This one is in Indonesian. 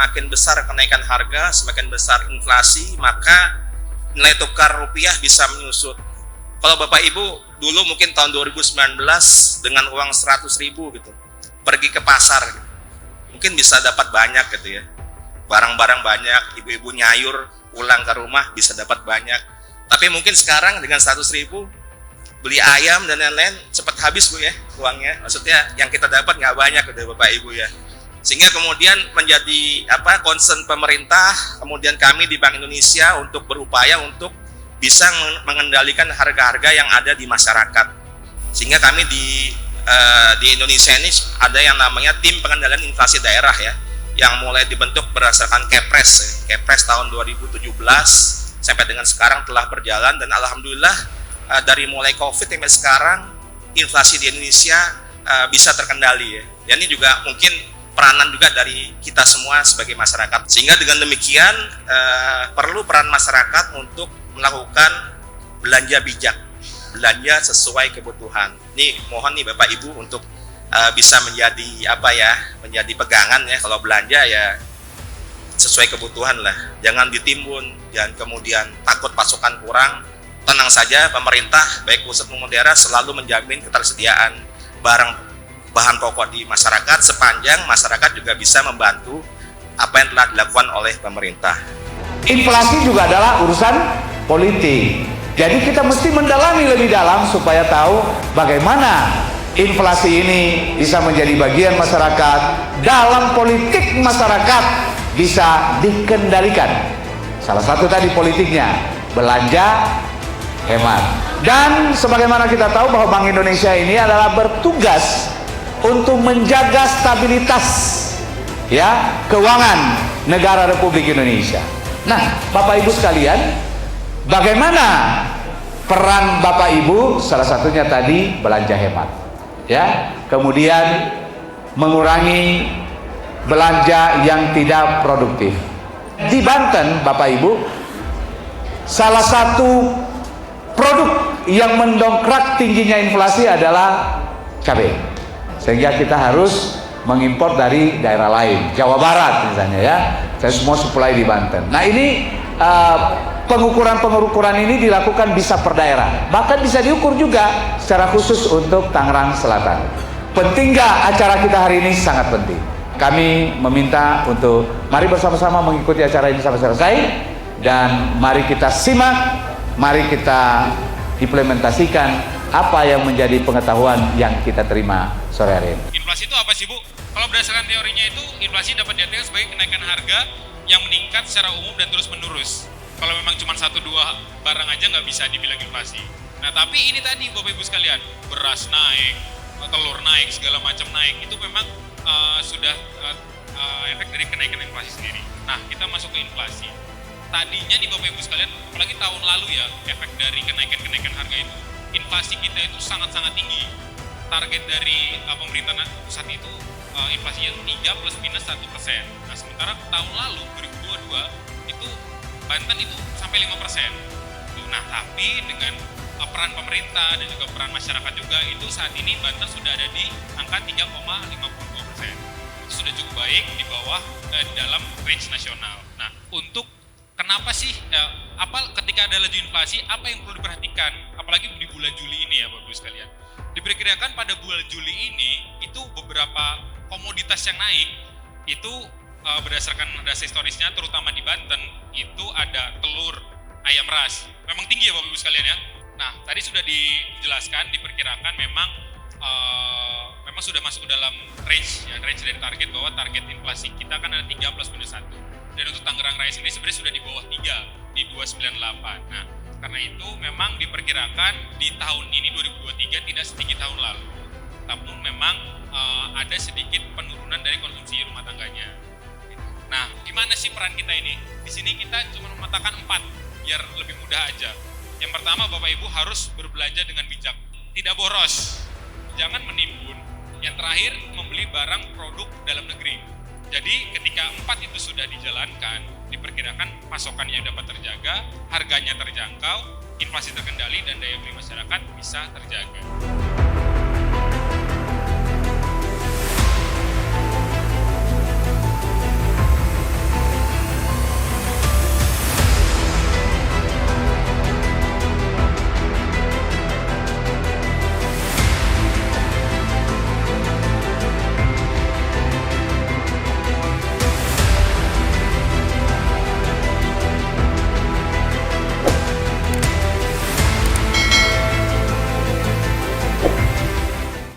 semakin besar kenaikan harga, semakin besar inflasi, maka nilai tukar rupiah bisa menyusut. Kalau Bapak Ibu dulu mungkin tahun 2019 dengan uang 100.000 gitu, pergi ke pasar gitu, mungkin bisa dapat banyak gitu ya, barang-barang banyak, ibu-ibu nyayur pulang ke rumah bisa dapat banyak. Tapi mungkin sekarang dengan 100.000 beli ayam dan lain-lain cepat habis Bu ya uangnya, maksudnya yang kita dapat nggak banyak gitu Bapak Ibu ya. Sehingga kemudian menjadi concern pemerintah, kemudian kami di Bank Indonesia untuk berupaya untuk bisa mengendalikan harga-harga yang ada di masyarakat. Sehingga kami di Indonesia ini ada yang namanya tim pengendalian inflasi daerah ya, yang mulai dibentuk berdasarkan Kepres tahun 2017 sampai dengan sekarang telah berjalan, dan alhamdulillah dari mulai Covid sampai sekarang inflasi di Indonesia bisa terkendali ya. Dan ini juga mungkin peranan juga dari kita semua sebagai masyarakat, sehingga dengan demikian perlu peran masyarakat untuk melakukan belanja bijak, belanja sesuai kebutuhan. Ini mohon nih Bapak Ibu untuk bisa menjadi menjadi pegangan ya, kalau belanja ya sesuai kebutuhan lah, jangan ditimbun, jangan kemudian takut pasokan kurang. Tenang saja, pemerintah baik pusat maupun daerah selalu menjamin ketersediaan bahan pokok di masyarakat sepanjang masyarakat juga bisa membantu apa yang telah dilakukan oleh pemerintah. Inflasi juga adalah urusan politik. Jadi kita mesti mendalami lebih dalam supaya tahu bagaimana inflasi ini bisa menjadi bagian masyarakat, dalam politik masyarakat bisa dikendalikan. Salah satu tadi politiknya belanja hemat. Dan sebagaimana kita tahu bahwa Bank Indonesia ini adalah bertugas untuk menjaga stabilitas ya keuangan negara Republik Indonesia. Nah, Bapak Ibu sekalian, bagaimana peran Bapak Ibu? Salah satunya tadi belanja hemat ya, kemudian mengurangi belanja yang tidak produktif. Di Banten Bapak Ibu, salah satu produk yang mendongkrak tingginya inflasi adalah cabai, sehingga kita harus mengimpor dari daerah lain, Jawa Barat misalnya ya. Saya semua supply di Banten. Nah ini pengukuran ini dilakukan bisa per daerah, bahkan bisa diukur juga secara khusus untuk Tangerang Selatan. Penting nggak acara kita hari ini? Sangat penting. Kami meminta untuk mari bersama-sama mengikuti acara ini sampai selesai, dan mari kita simak, mari kita implementasikan apa yang menjadi pengetahuan yang kita terima sore hari ini. Inflasi itu apa sih Bu? Kalau berdasarkan teorinya itu, inflasi dapat diartikan sebagai kenaikan harga yang meningkat secara umum dan terus menerus. Kalau memang cuma 1-2 barang aja nggak bisa dibilang inflasi. Nah tapi ini tadi Bapak Ibu sekalian, beras naik, telur naik, segala macam naik, itu memang sudah efek dari kenaikan inflasi sendiri. Nah kita masuk ke inflasi. Tadinya nih Bapak Ibu sekalian, apalagi tahun lalu ya, efek dari kenaikan harga itu, inflasi kita itu sangat-sangat tinggi. Target dari pemerintah pusat itu inflasinya 3 plus minus 1%. Nah sementara tahun lalu 2022 itu Banten itu sampai 5%. Nah tapi dengan peran pemerintah dan juga peran masyarakat juga, itu saat ini Banten sudah ada di angka 3,52%. Itu sudah cukup baik di bawah dalam range nasional. Nah untuk kenapa sih ketika ada laju inflasi, apa yang perlu diperhatikan, apalagi di bulan Juli ini ya Bapak Ibu sekalian. Diperkirakan pada bulan Juli ini itu beberapa komoditas yang naik itu berdasarkan data historisnya, terutama di Banten itu ada telur ayam ras, memang tinggi ya Bapak Ibu sekalian ya. Nah tadi sudah dijelaskan, diperkirakan memang sudah masuk dalam range dari target, bahwa target inflasi kita kan ada 3 plus minus 1. Dan untuk Tangerang Raya sendiri sebenarnya sudah di bawah 3, di 298. Nah, karena itu memang diperkirakan di tahun ini 2023 tidak setinggi tahun lalu. Namun memang ada sedikit penurunan dari konsumsi rumah tangganya. Nah, gimana sih peran kita ini? Di sini kita cuma memetakan 4 biar lebih mudah aja. Yang pertama, Bapak Ibu harus berbelanja dengan bijak, tidak boros, jangan menimbun. Yang terakhir, membeli barang produk dalam negeri. Jadi ketika 4 itu sudah dijalankan, diperkirakan pasokannya dapat terjaga, harganya terjangkau, inflasi terkendali, dan daya beli masyarakat bisa terjaga.